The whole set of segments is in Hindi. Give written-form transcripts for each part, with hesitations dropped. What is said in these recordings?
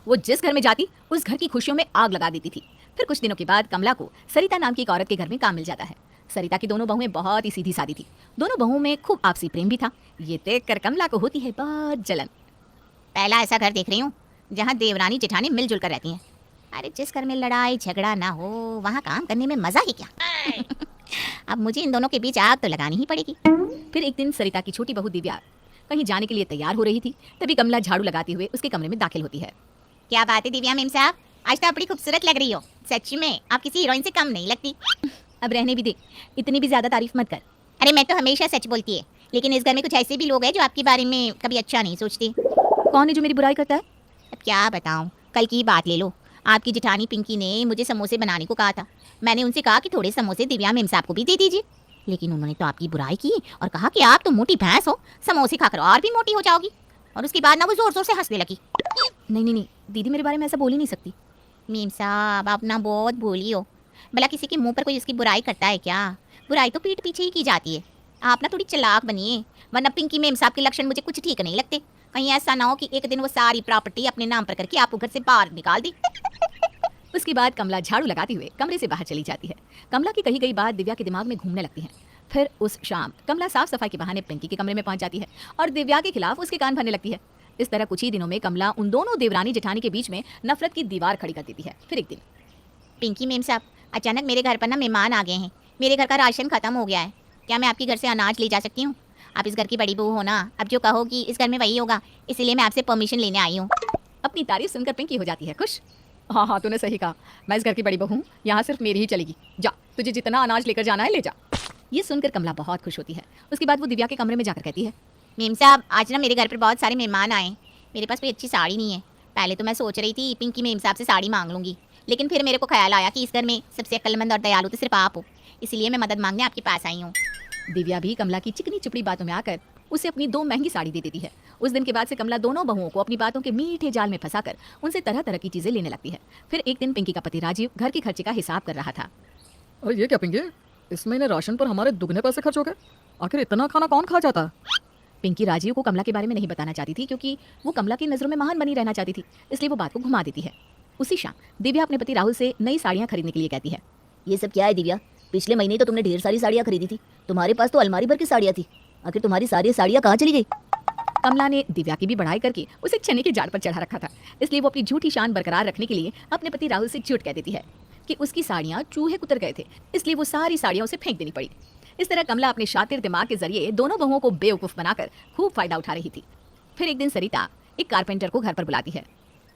वो जिस घर में जाती उस घर की खुशियों में आग लगा देती थी। फिर कुछ दिनों के बाद कमला को सरिता नाम की एक औरत के घर में काम मिल जाता है। सरिता की दोनों बहुएं बहुत ही सीधी सादी थी। दोनों बहुओं में खूब आपसी प्रेम भी था। ये देखकर कमला को होती है बहुत जलन। पहला ऐसा घर देख रही हूँ जहाँ देवरानी जेठानी मिलजुल कर रहती हैं। अरे जिस घर में लड़ाई झगड़ा ना हो वहाँ काम करने में मजा ही क्या। अब मुझे इन दोनों के बीच आग तो लगानी ही पड़ेगी। फिर एक दिन सरिता की छोटी बहू दिव्या कहीं जाने के लिए तैयार हो रही थी। तभी कमला झाड़ू लगाते हुए उसके कमरे में दाखिल होती है। क्या बात है दिव्या मेम साहब, आज तो आप बड़ी खूबसूरत लग रही हो। सच में आप किसी हीरोइन से कम नहीं लगती। अब रहने भी दे, इतनी भी ज्यादा तारीफ मत कर। अरे मैं तो हमेशा सच बोलती है, लेकिन इस घर में कुछ ऐसे भी लोग हैं जो आपके बारे में कभी अच्छा नहीं सोचते। कौन है जो मेरी बुराई करता है? अब क्या बताऊं, कल की बात ले लो। आपकी जेठानी पिंकी ने मुझे समोसे बनाने को कहा था। मैंने उनसे कहा कि थोड़े समोसे दिव्या मेम साहब को भी दे दीजिए, लेकिन उन्होंने तो आपकी बुराई की और कहा कि आप तो मोटी भैंस हो, समोसे खाकर और भी मोटी हो जाओगी। और उसके बाद ना वो जोर जोर से हंसने लगी। नहीं, दीदी मेरे बारे में ऐसा बोल ही नहीं सकती। मेम साहब आप ना बहुत भोली हो। भला किसी के मुंह पर कोई उसकी बुराई करता है क्या? बुराई तो पीठ पीछे ही की जाती है। आप ना थोड़ी चालाक बनिए, वरना पिंकी मेम साहब के लक्षण मुझे कुछ ठीक नहीं लगते। कहीं ऐसा ना हो कि एक दिन वो सारी प्रॉपर्टी अपने नाम पर करके आपको घर से बाहर निकाल दी। उसके बाद कमला झाड़ू लगाते हुए कमरे से बाहर चली जाती है। कमला की कही गई बात दिव्या के दिमाग में घूमने लगती है। फिर उस शाम कमला साफ सफाई के बहाने पिंकी के कमरे में पहुंच जाती है और दिव्या के खिलाफ उसके कान भरने लगती है। इस तरह कुछ ही दिनों में कमला उन दोनों देवरानी जेठानी के बीच में नफरत की दीवार खड़ी कर देती है। फिर एक दिन, पिंकी मेम साहब अचानक मेरे घर पर ना मेहमान आ गए हैं। मेरे घर का राशन खत्म हो गया है। क्या मैं आपके घर से अनाज ले जा सकती हूँ? आप इस घर की बड़ी बहू हो ना, अब जो कहोगी इस घर में वही होगा, इसीलिए मैं आपसे परमिशन लेने आई हूँ। अपनी तारीफ सुनकर पिंकी हो जाती है खुश। हाँ, तूने सही कहा, मैं इस घर की बड़ी बहू हूँ, यहाँ सिर्फ मेरी ही चलेगी। जा, तुझे जितना अनाज लेकर जाना है ले जा। ये सुनकर कमला बहुत खुश होती है। उसके बाद वो दिव्या के कमरे में जाकर कहती है, मेम साहब आज ना मेरे घर पर बहुत सारे मेहमान आए। मेरे पास कोई अच्छी साड़ी नहीं है। पहले तो मैं सोच रही थी पिंकी मेम साहब से साड़ी मांग लूंगी, लेकिन फिर मेरे को ख्याल आया कि इस घर में सबसे अक्लमंद और दयालु तो सिर्फ आप हो, इसलिए मैं मदद मांगने आपके पास आई हूँ। दिव्या भी कमला की चिकनी चुपड़ी बातों में आकर उसे अपनी 2 महंगी साड़ी दे देती है। उस दिन के बाद से कमला दोनों बहुओं को अपनी बातों के मीठे जाल में फंसाकर उनसे तरह तरह की चीजें लेने लगती है। फिर एक दिन पिंकी का पति राजीव घर के खर्चे का हिसाब कर रहा था। और ये क्या पिंकी, इस महीने राशन पर हमारे दुगने पैसे खर्च हो गए। आखिर इतना खाना कौन खा जाता है? पिंकी राजीव को कमला के बारे में नहीं बताना चाहती थी, क्योंकि वो कमला की नजरों में महान बनी रहना चाहती थी, इसलिए वो बात को घुमा देती है। उसी शाम दिव्या अपने पति राहुल से नई साड़ियां खरीदने के लिए कहती है। ये सब क्या है दिव्या? पिछले महीने तो तुमने ढेर सारी साड़ियाँ खरीदी थी। तुम्हारे पास तो अलमारी भर की साड़ियाँ थी। आखिर तुम्हारी सारी साड़ियाँ कहाँ चली गई? कमला ने दिव्या की भी बढ़ाई करके उसे चने के जाड़ पर चढ़ा रखा था, इसलिए वो अपनी झूठी शान बरकरार रखने के लिए अपने पति राहुल से झूठ कह देती है कि उसकी साड़ियाँ चूहे कुतर गए थे, इसलिए वो सारी साड़ियाँ उसे फेंक देनी पड़ी। इस तरह कमला अपने शातिर दिमाग के जरिए दोनों बहुओं को बेवकूफ बनाकर खूब फायदा उठा रही थी। फिर एक दिन सरिता एक कारपेंटर को घर पर बुलाती है।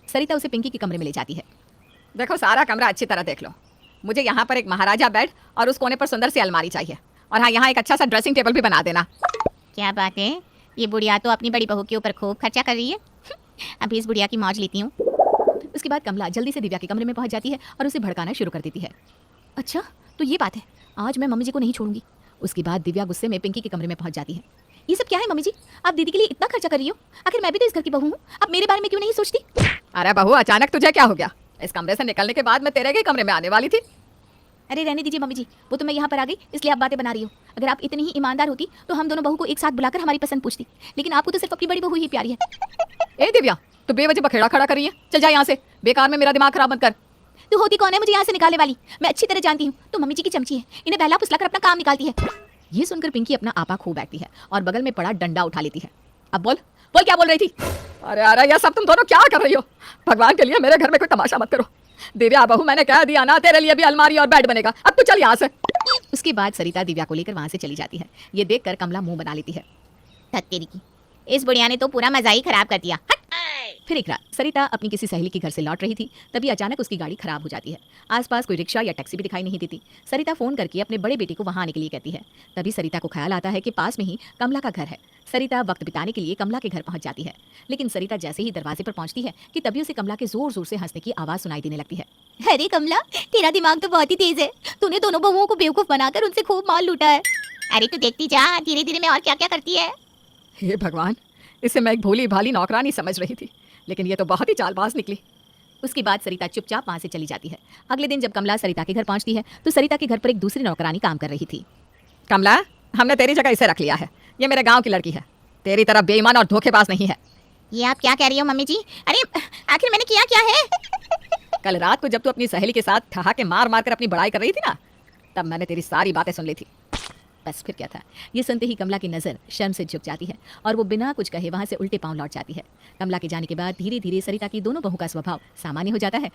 सरिता उसे पिंकी के कमरे में ले जाती है। देखो, सारा कमरा अच्छी तरह देख लो। मुझे यहाँ पर एक महाराजा बेड और उस कोने पर सुंदर सी अलमारी चाहिए, और हाँ, यहाँ एक अच्छा सा ड्रेसिंग टेबल भी बना देना। क्या बात है, ये बुढ़िया तो अपनी बड़ी बहू के ऊपर खूब खर्चा कर रही है। अभी इस बुढ़िया की मौज लेती हूँ। उसके बाद कमला जल्दी से दिव्या के कमरे में पहुंच जाती है और उसे भड़काना शुरू कर देती है। अच्छा, तो ये बात है, आज मैं मम्मी जी को नहीं छोड़ूंगी। उसके बाद दिव्या गुस्से में पिंकी के कमरे में पहुंच जाती है। ये सब क्या है मम्मी जी, आप दीदी के लिए इतना खर्चा कर रही हो? आखिर मैं भी तो इस घर की बहू हूँ, आप मेरे बारे में क्यों नहीं सोचती? अरे बहू, अचानक तुझे क्या हो गया? इस कमरे से निकलने के बाद मैं तेरे के कमरे में आने वाली थी। अरे रहने दीजिए मम्मी जी, वो तो मैं यहाँ पर आ गई इसलिए आप बातें बना रही हो। अगर आप इतनी ही ईमानदार होती तो हम दोनों बहू को एक साथ बुलाकर हमारी पसंद पूछती, लेकिन आपको तो सिर्फ अपनी बड़ी बहू ही प्यारी है। ए दिव्या, तू बेवजह बखेड़ा खड़ा कर रही है। चल जा यहाँ से, बेकार में मेरा दिमाग खराब मत कर। तू होती कौन है मुझे यहाँ से निकालने वाली? मैं अच्छी तरह जानती हूँ, तो मम्मी जी की चमची है, इन्हें बहला फुसलाकर अपना काम निकालती है। ये सुनकर पिंकी अपना आपा खो बैठती है और बगल में पड़ा डंडा उठा लेती है। अब बोल बोल, क्या बोल रही थी? अरे यह सब तुम दोनों क्या कर रही हो? भगवान के लिए मेरे घर में कोई तमाशा मत करो। दिव्या बहू, मैंने कह दिया ना, तेरे लिए भी अलमारी और बेड बनेगा। अब तू चल यहाँ से। उसके बाद सरिता दिव्या को लेकर वहां से चली जाती है। ये देखकर कमला मुंह बना लेती है। तेरी की, इस बुढ़िया ने तो पूरा मजा ही खराब कर दिया। फिर एक रात सरिता अपनी किसी सहेली के घर से लौट रही थी, तभी अचानक उसकी गाड़ी खराब हो जाती है। आसपास कोई रिक्शा या टैक्सी भी दिखाई नहीं देती। सरिता फोन करके अपने बड़े बेटे को वहां आने के लिए कहती है। तभी सरिता को ख्याल आता है कि पास में ही कमला का घर है। सरिता वक्त बिताने के लिए कमला के घर पहुंच जाती है, लेकिन सरिता जैसे ही दरवाजे पर पहुंचती है कि तभी उसे कमला के जोर जोर से हंसने की आवाज सुनाई देने लगती है। अरे कमला, तेरा दिमाग तो बहुत ही तेज है। तूने दोनों बहुओं को बेवकूफ बनाकर उनसे खूब माल लूटा है। अरे तू देखती जा, धीरे धीरे मैं और क्या क्या करती है। हे भगवान, इसे मैं एक भोली भाली नौकरानी समझ रही थी, लेकिन ये तो बहुत ही चालबाज निकली। उसके बाद सरिता चुपचाप वहां से चली जाती है। अगले दिन जब कमला सरिता के घर पहुंचती है तो सरिता के घर पर एक दूसरी नौकरानी काम कर रही थी। कमला, हमने तेरी जगह इसे रख लिया है। ये मेरे गांव की लड़की है, तेरी तरह बेईमान और धोखेबाज नहीं है। ये आप क्या कह रही हो मम्मी जी? अरे आखिर मैंने किया क्या है? कल रात को जब तू अपनी सहेली के साथ ठहाके मार मार कर अपनी बड़ाई कर रही थी ना, तब मैंने तेरी सारी बातें सुन ली थी। बस फिर क्या था, ये सुनते ही कमला की नज़र शर्म से झुक जाती है और वो बिना कुछ कहे वहां से उल्टे पांव लौट जाती है। कमला के जाने के बाद धीरे धीरे सरिता की दोनों बहू का स्वभाव सामान्य हो जाता है